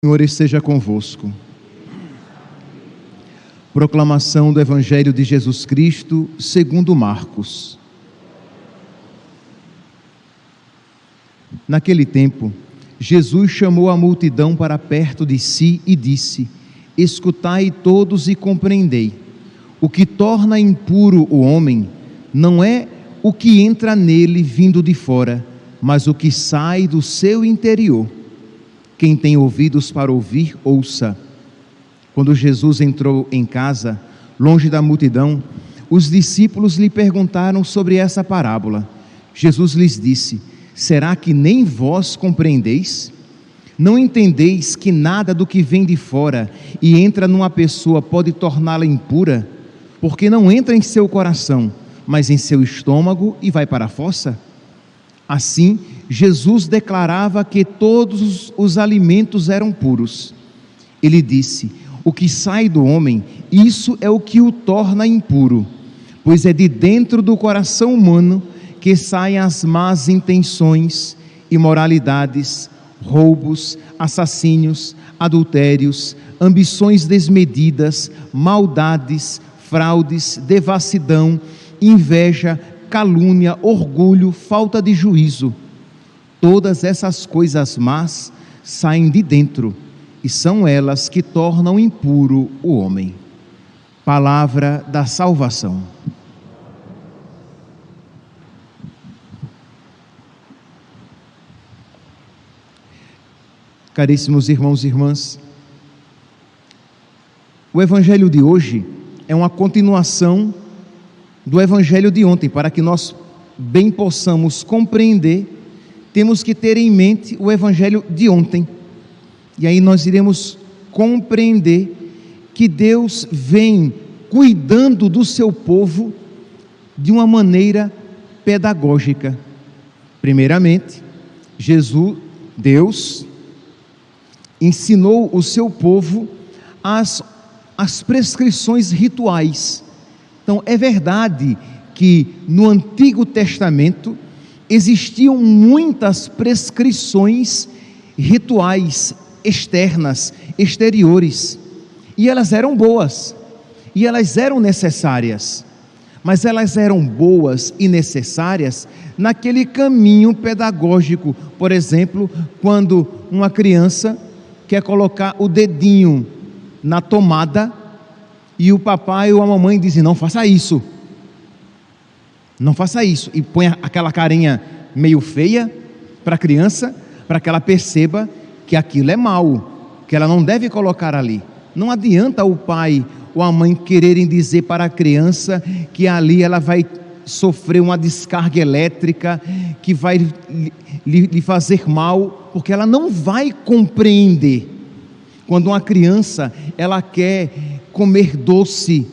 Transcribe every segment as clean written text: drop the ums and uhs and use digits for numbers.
O Senhor esteja convosco. Proclamação do Evangelho de Jesus Cristo segundo Marcos. Naquele tempo, Jesus chamou a multidão para perto de si e disse: Escutai todos e compreendei. O que torna impuro o homem não é o que entra nele vindo de fora, mas o que sai do seu interior. Quem tem ouvidos para ouvir, ouça. Quando Jesus entrou em casa, longe da multidão, os discípulos lhe perguntaram sobre essa parábola. Jesus lhes disse: Será que nem vós compreendeis? Não entendeis que nada do que vem de fora e entra numa pessoa pode torná-la impura? Porque não entra em seu coração, mas em seu estômago e vai para a fossa? Assim, Jesus declarava que todos os alimentos eram puros. Ele disse: o que sai do homem, isso é o que o torna impuro, pois é de dentro do coração humano que saem as más intenções, imoralidades, roubos, assassínios, adultérios, ambições desmedidas, maldades, fraudes, devassidão, inveja, calúnia, orgulho, falta de juízo. Todas essas coisas más saem de dentro e são elas que tornam impuro o homem. Palavra da salvação. Caríssimos irmãos e irmãs, o Evangelho de hoje é uma continuação do Evangelho de ontem. Para que nós bem possamos compreender, temos que ter em mente o Evangelho de ontem. E aí nós iremos compreender que Deus vem cuidando do seu povo de uma maneira pedagógica. Primeiramente, Deus, ensinou o seu povo as prescrições rituais. Então, é verdade que no Antigo Testamento existiam muitas prescrições rituais externas, exteriores, e elas eram boas, e elas eram necessárias, mas elas eram boas e necessárias naquele caminho pedagógico. Por exemplo, quando uma criança quer colocar o dedinho na tomada, e o papai ou a mamãe dizem: não faça isso, não faça isso, e põe aquela carinha meio feia para a criança, para que ela perceba que aquilo é mal, que ela não deve colocar ali. Não adianta o pai ou a mãe quererem dizer para a criança que ali ela vai sofrer uma descarga elétrica, que vai lhe fazer mal, porque ela não vai compreender. Quando uma criança, ela quer comer doce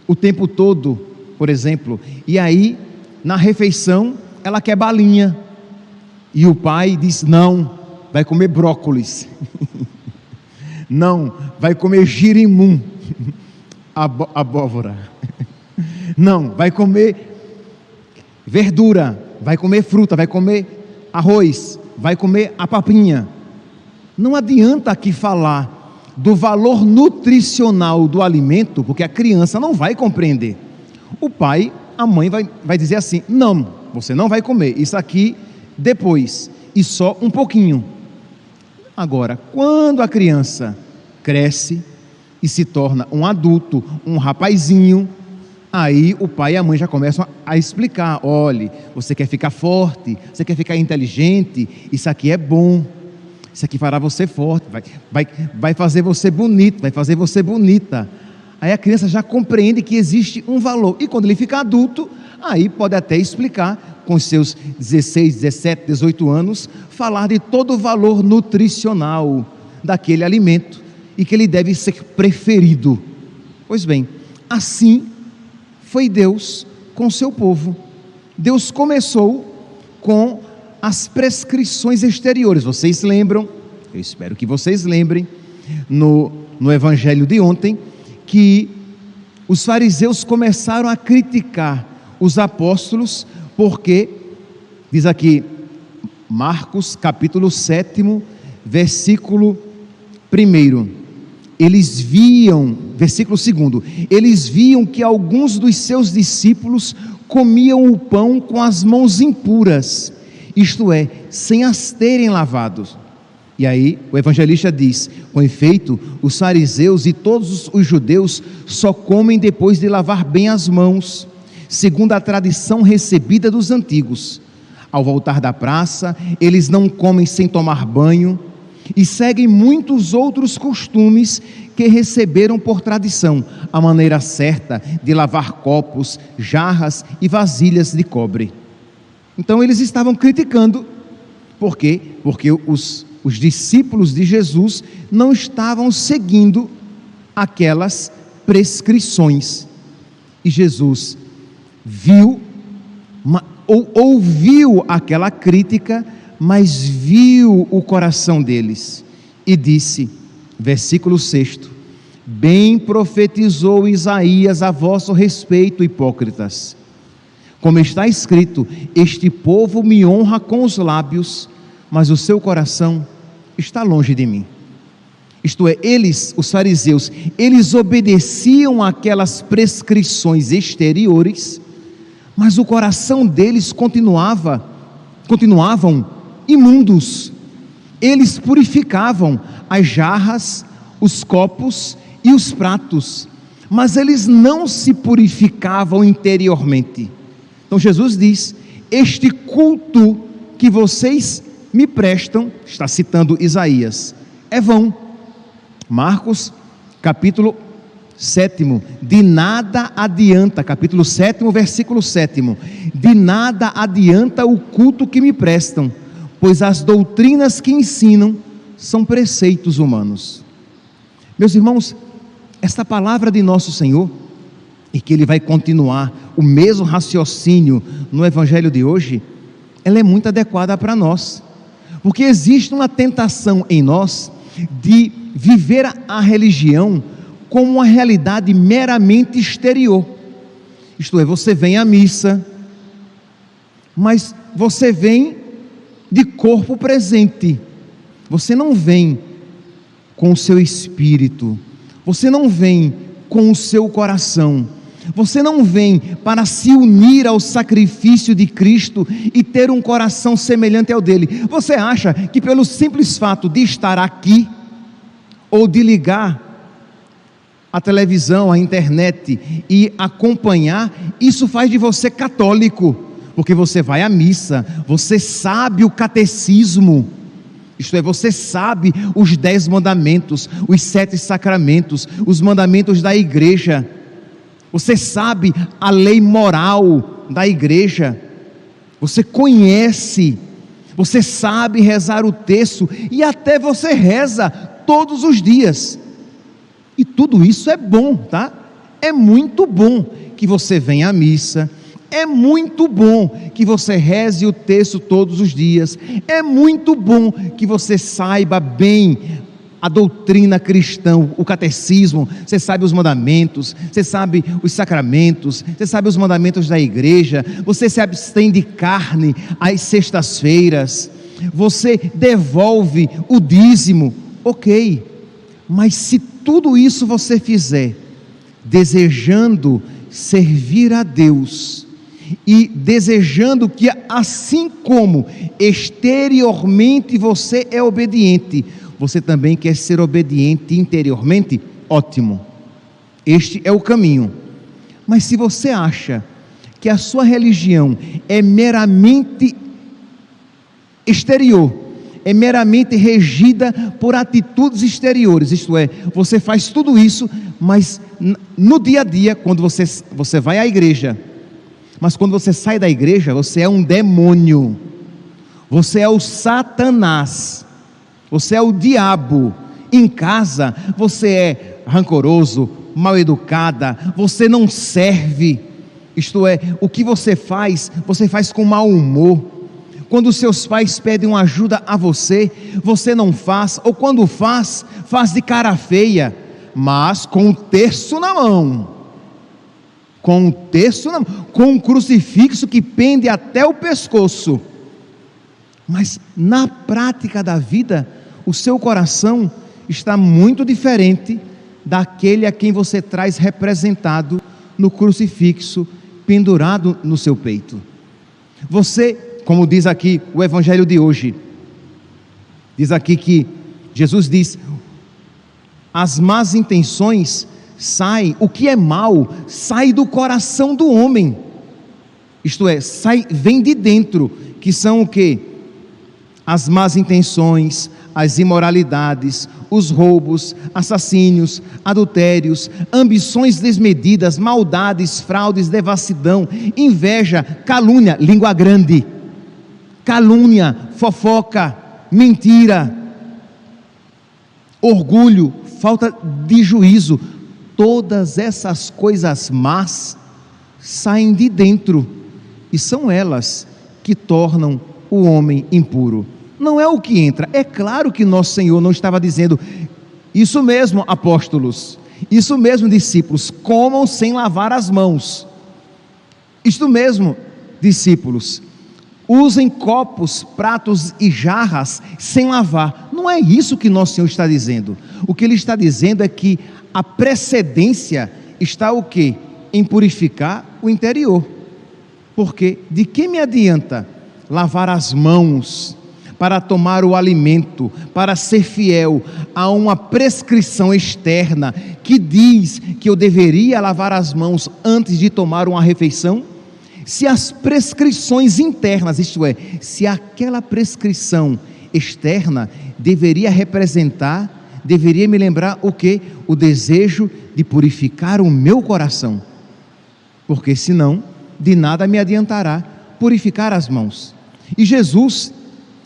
o tempo todo, por exemplo, e aí na refeição ela quer balinha, e o pai diz: não, vai comer brócolis, não, vai comer girimum, abóbora, não, vai comer verdura, vai comer fruta, vai comer arroz, vai comer a papinha. Não adianta aqui falar do valor nutricional do alimento, porque a criança não vai compreender. O pai, a mãe vai dizer assim: não, você não vai comer isso aqui depois, e só um pouquinho. Agora, quando a criança cresce e se torna um adulto, um rapazinho, aí o pai e a mãe já começam a explicar: olhe, você quer ficar forte, você quer ficar inteligente, isso aqui é bom, isso aqui fará você forte, vai fazer você bonito, vai fazer você bonita. Aí a criança já compreende que existe um valor, e quando ele fica adulto, aí pode até explicar, com seus 16, 17, 18 anos, falar de todo o valor nutricional daquele alimento, e que ele deve ser preferido. Pois bem, assim foi Deus com seu povo. Deus começou com as prescrições exteriores. Vocês lembram, eu espero que vocês lembrem, no Evangelho de ontem, que os fariseus começaram a criticar os apóstolos, porque, diz aqui, Marcos capítulo 7, versículo Primeiro, eles viam, versículo 2, eles viam que alguns dos seus discípulos comiam o pão com as mãos impuras, isto é, sem as terem lavado. E aí o evangelista diz: com efeito, os fariseus e todos os judeus só comem depois de lavar bem as mãos, segundo a tradição recebida dos antigos. Ao voltar da praça, eles não comem sem tomar banho e seguem muitos outros costumes que receberam por tradição, a maneira certa de lavar copos, jarras e vasilhas de cobre. Então eles estavam criticando. Por quê? Porque os discípulos de Jesus não estavam seguindo aquelas prescrições. E Jesus viu, ouviu aquela crítica, mas viu o coração deles e disse, versículo 6: bem profetizou Isaías a vosso respeito, hipócritas. Como está escrito: este povo me honra com os lábios, mas o seu coração está longe de mim. Isto é, eles, os fariseus, eles obedeciam àquelas prescrições exteriores, mas o coração deles continuavam imundos. Eles purificavam as jarras, os copos e os pratos, mas eles não se purificavam interiormente. Então Jesus diz: este culto que vocês me prestam, está citando Isaías, é vão. Marcos, capítulo 7, de nada adianta, capítulo 7, versículo 7, de nada adianta o culto que me prestam, pois as doutrinas que ensinam são preceitos humanos. Meus irmãos, esta palavra de nosso Senhor, e que Ele vai continuar o mesmo raciocínio no Evangelho de hoje, ela é muito adequada para nós, porque existe uma tentação em nós de viver a religião como uma realidade meramente exterior. Isto é, você vem à missa, mas você vem de corpo presente, você não vem com o seu espírito, você não vem com o seu coração, você não vem para se unir ao sacrifício de Cristo e ter um coração semelhante ao dele. Você acha que pelo simples fato de estar aqui, ou de ligar a televisão, a internet e acompanhar, isso faz de você católico? Porque você vai à missa, você sabe o catecismo, isto é, você sabe os 10 mandamentos, os 7 sacramentos, os mandamentos da igreja, você sabe a lei moral da igreja, você conhece, você sabe rezar o terço, e até você reza todos os dias, e tudo isso é bom, tá? É muito bom que você venha à missa, é muito bom que você reze o texto todos os dias, é muito bom que você saiba bem a doutrina cristã, o catecismo, você sabe os mandamentos, você sabe os sacramentos, você sabe os mandamentos da igreja, você se abstém de carne às sextas-feiras, você devolve o dízimo, ok, mas se tudo isso você fizer desejando servir a Deus e desejando que, assim como exteriormente você é obediente, você também quer ser obediente interiormente, ótimo, este é o caminho. Mas se você acha que a sua religião é meramente exterior, é meramente regida por atitudes exteriores, isto é, você faz tudo isso, mas no dia a dia, quando você vai à igreja, mas quando você sai da igreja, você é um demônio, você é o Satanás, você é o diabo. Em casa você é rancoroso, mal educada, você não serve, isto é, o que você faz com mau humor. Quando seus pais pedem uma ajuda a você, você não faz, ou quando faz de cara feia, mas com o terço na mão, com um crucifixo que pende até o pescoço, mas na prática da vida, o seu coração está muito diferente daquele a quem você traz representado no crucifixo, pendurado no seu peito. Você, como diz aqui o evangelho de hoje, diz aqui que Jesus diz: as más intenções saem, o que é mal sai do coração do homem, isto é, vem de dentro, que são o quê? As más intenções, as imoralidades, os roubos, assassínios, adultérios, ambições desmedidas, maldades, fraudes, devassidão, inveja, calúnia, língua grande, calúnia, fofoca, mentira, orgulho, falta de juízo. Todas essas coisas más saem de dentro e são elas que tornam o homem impuro. Não é o que entra. É claro que nosso Senhor não estava dizendo: isso mesmo, apóstolos, isso mesmo, discípulos, comam sem lavar as mãos. Isto mesmo, discípulos, usem copos, pratos e jarras sem lavar. Não é isso que nosso Senhor está dizendo. O que Ele está dizendo é que a precedência está o quê? Em purificar o interior. Porque de que me adianta lavar as mãos para tomar o alimento, para ser fiel a uma prescrição externa que diz que eu deveria lavar as mãos antes de tomar uma refeição? Se as prescrições internas, isto é, se aquela prescrição externa deveria me lembrar o quê? O desejo de purificar o meu coração, porque senão de nada me adiantará purificar as mãos. E Jesus,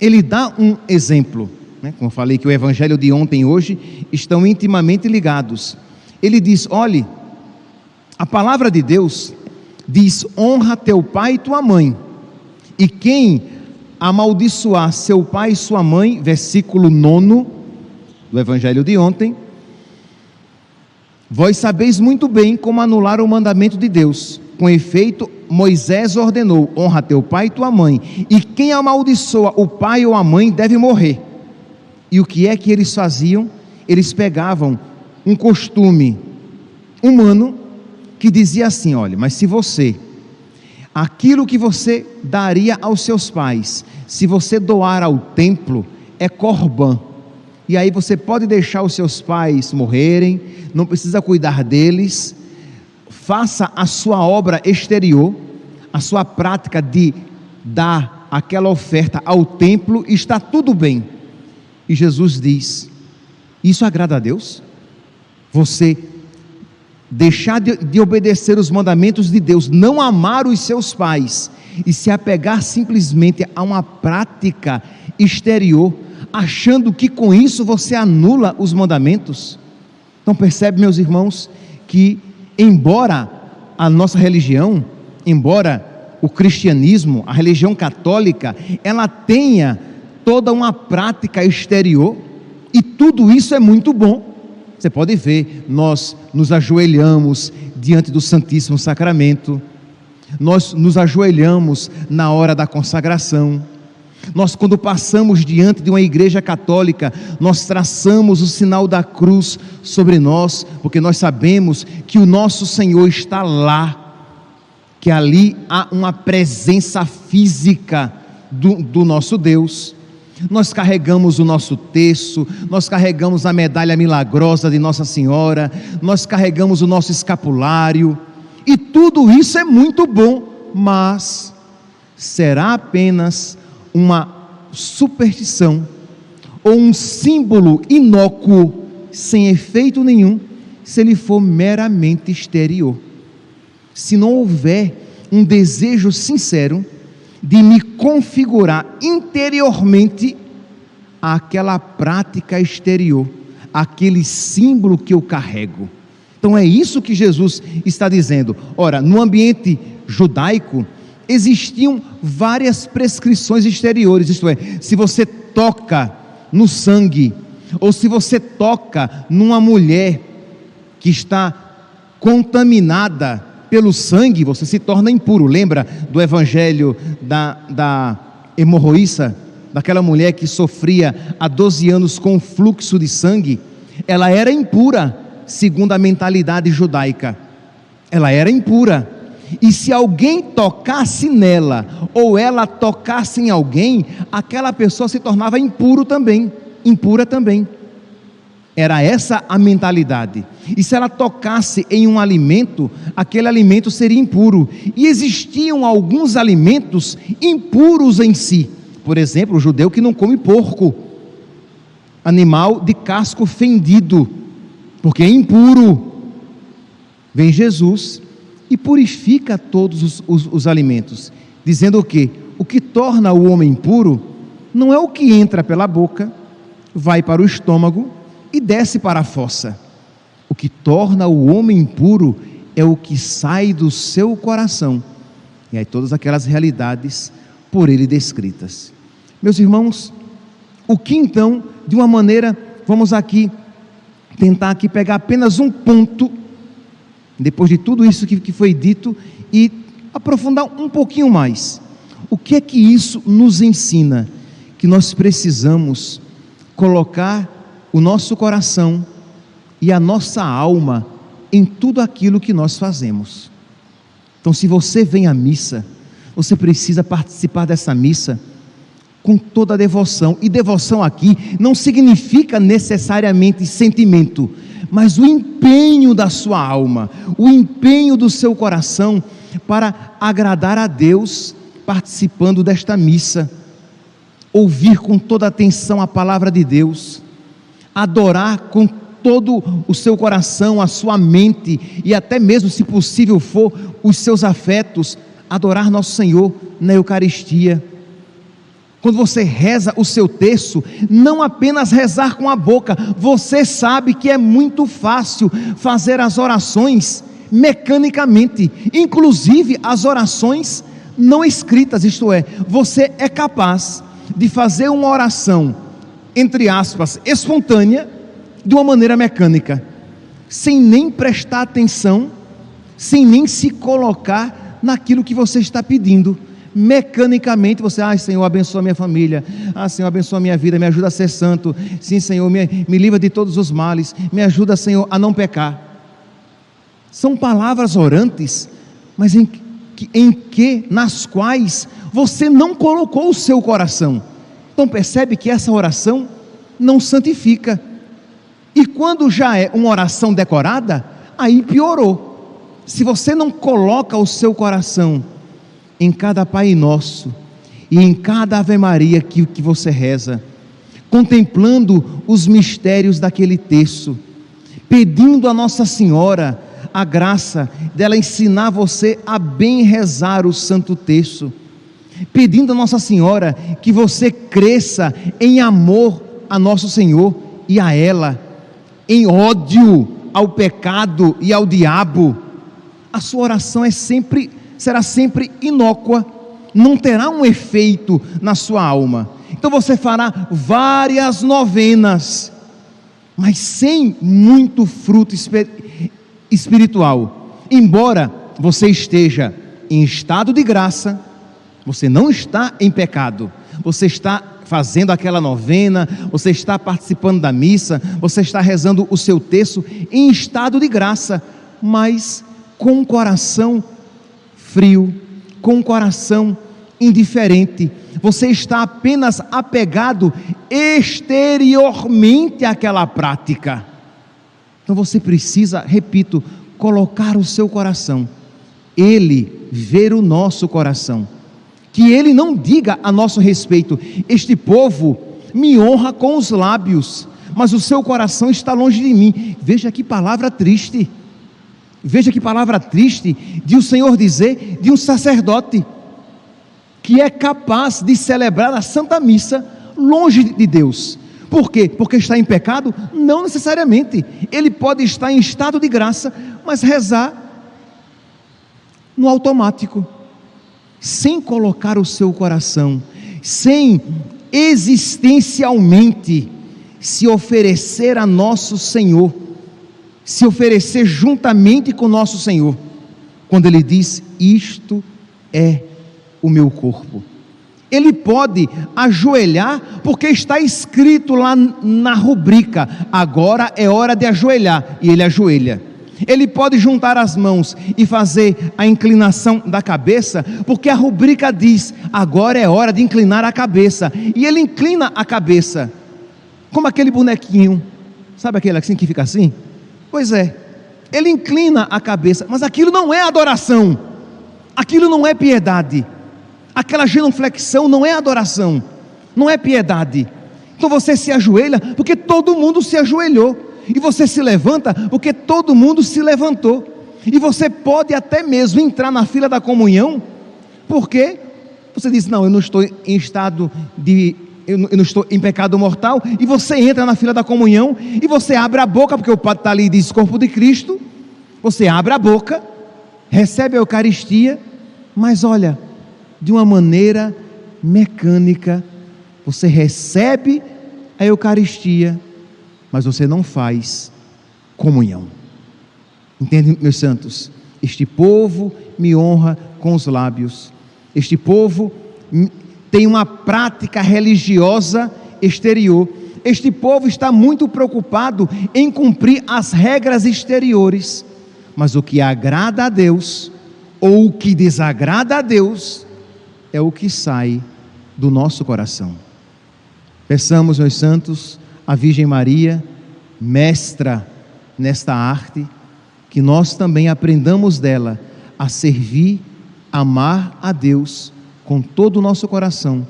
Ele dá um exemplo, né? Como eu falei que o evangelho de ontem e hoje estão intimamente ligados. Ele diz: olhe, a palavra de Deus diz: honra teu pai e tua mãe, e quem amaldiçoar seu pai e sua mãe, versículo 9 do evangelho de ontem, vós sabeis muito bem como anular o mandamento de Deus. Com efeito, Moisés ordenou: honra teu pai e tua mãe, e quem amaldiçoa o pai ou a mãe deve morrer. E o que é que eles faziam? Eles pegavam um costume humano que dizia assim: olha, mas se você, aquilo que você daria aos seus pais, se você doar ao templo, é corbã, e aí você pode deixar os seus pais morrerem, não precisa cuidar deles, faça a sua obra exterior, a sua prática de dar aquela oferta ao templo, está tudo bem. E Jesus diz: isso agrada a Deus? Você deixar de obedecer os mandamentos de Deus, não amar os seus pais e se apegar simplesmente a uma prática exterior, achando que com isso você anula os mandamentos? Então percebe, meus irmãos, que embora a nossa religião, embora o cristianismo, a religião católica, ela tenha toda uma prática exterior, e tudo isso é muito bom. Você pode ver, nós nos ajoelhamos diante do Santíssimo Sacramento, nós nos ajoelhamos na hora da consagração, nós, quando passamos diante de uma igreja católica, nós traçamos o sinal da cruz sobre nós, porque nós sabemos que o nosso Senhor está lá, que ali há uma presença física do nosso Deus. Nós carregamos o nosso terço, nós carregamos a medalha milagrosa de Nossa Senhora, nós carregamos o nosso escapulário, e tudo isso é muito bom, mas será apenas uma superstição ou um símbolo inócuo, sem efeito nenhum, se ele for meramente exterior. Se não houver um desejo sincero de me configurar interiormente àquela prática exterior, aquele símbolo que eu carrego. Então é isso que Jesus está dizendo. Ora, no ambiente judaico existiam várias prescrições exteriores, isto é, se você toca no sangue, ou se você toca numa mulher que está contaminada pelo sangue, você se torna impuro. Lembra do evangelho da hemorroíça, daquela mulher que sofria há 12 anos com fluxo de sangue? ela era impura, segundo a mentalidade judaica. Ela era impura. E se alguém tocasse nela, ou ela tocasse em alguém, aquela pessoa se tornava impura também. Era essa a mentalidade. E se ela tocasse em um alimento, aquele alimento seria impuro. E existiam alguns alimentos impuros em si. Por exemplo, o judeu que não come porco, animal de casco fendido, porque é impuro. Vem Jesus e purifica todos os alimentos, dizendo o quê? O que torna o homem impuro não é o que entra pela boca, vai para o estômago e desce para a fossa. O que torna o homem impuro é o que sai do seu coração. E aí todas aquelas realidades por ele descritas. Meus irmãos, o que então, de uma maneira, vamos aqui tentar aqui pegar apenas um ponto, depois de tudo isso que foi dito, e aprofundar um pouquinho mais. O que é que isso nos ensina? Que nós precisamos colocar o nosso coração e a nossa alma em tudo aquilo que nós fazemos. Então, se você vem à missa, você precisa participar dessa missa com toda a devoção. E devoção aqui não significa necessariamente sentimento, mas o empenho da sua alma, o empenho do seu coração para agradar a Deus, participando desta missa, ouvir com toda atenção a palavra de Deus, adorar com todo o seu coração, a sua mente e até mesmo, se possível for, os seus afetos, adorar nosso Senhor na Eucaristia. Quando você reza o seu terço, não apenas rezar com a boca, você sabe que é muito fácil fazer as orações mecanicamente, inclusive as orações não escritas, isto é, você é capaz de fazer uma oração, entre aspas, espontânea, de uma maneira mecânica, sem nem prestar atenção, sem nem se colocar naquilo que você está pedindo. Mecanicamente você, Senhor, abençoa minha família, Senhor, abençoa minha vida, me ajuda a ser santo, sim, Senhor, me livra de todos os males, me ajuda, Senhor, a não pecar. São palavras orantes, mas nas quais você não colocou o seu coração. Então percebe que essa oração não santifica. E quando já é uma oração decorada, aí piorou. Se você não coloca o seu coração em cada Pai Nosso e em cada Ave Maria que você reza, contemplando os mistérios daquele terço, pedindo a Nossa Senhora a graça dela ensinar você a bem rezar o Santo Terço, pedindo a Nossa Senhora que você cresça em amor a Nosso Senhor e a ela, em ódio ao pecado e ao diabo, a sua oração será sempre inócua, não terá um efeito na sua alma. Então você fará várias novenas, mas sem muito fruto espiritual. Embora você esteja em estado de graça, você não está em pecado, você está fazendo aquela novena, você está participando da missa, você está rezando o seu terço em estado de graça, mas com o coração frio, com o coração indiferente. Você está apenas apegado exteriormente àquela prática. Então você precisa, repito, colocar o seu coração, Ele ver o nosso coração, que Ele não diga a nosso respeito: este povo me honra com os lábios, mas o seu coração está longe de mim. Veja que palavra triste, de o Senhor dizer de um sacerdote que é capaz de celebrar a Santa Missa longe de Deus. Por quê? Porque está em pecado? Não necessariamente. Ele pode estar em estado de graça, mas rezar no automático, sem colocar o seu coração, sem existencialmente se oferecer a nosso Senhor, se oferecer juntamente com nosso Senhor, quando Ele diz: isto é o meu corpo. Ele pode ajoelhar, porque está escrito lá na rubrica: agora é hora de ajoelhar, e ele ajoelha. Ele pode juntar as mãos e fazer a inclinação da cabeça, porque a rubrica diz: agora é hora de inclinar a cabeça, e ele inclina a cabeça, como aquele bonequinho, sabe aquele assim que fica assim? Pois é, ele inclina a cabeça, mas aquilo não é adoração, aquilo não é piedade, aquela genuflexão não é adoração, não é piedade. Então você se ajoelha porque todo mundo se ajoelhou, e você se levanta porque todo mundo se levantou, e você pode até mesmo entrar na fila da comunhão, porque você diz: não, eu não estou em estado de, eu não estou em pecado mortal, e você entra na fila da comunhão, e você abre a boca, porque o padre está ali e diz: corpo de Cristo. Você abre a boca, recebe a Eucaristia, mas olha, de uma maneira mecânica, você recebe a Eucaristia, mas você não faz comunhão. Entende, meus santos? Este povo me honra com os lábios, este povo tem uma prática religiosa exterior, este povo está muito preocupado em cumprir as regras exteriores, mas o que agrada a Deus, ou o que desagrada a Deus, é o que sai do nosso coração. Peçamos, meus santos, a Virgem Maria, mestra nesta arte, que nós também aprendamos dela a servir, amar a Deus com todo o nosso coração,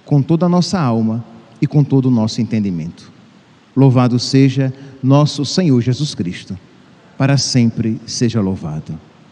com toda a nossa alma e com todo o nosso entendimento. Louvado seja nosso Senhor Jesus Cristo, para sempre seja louvado.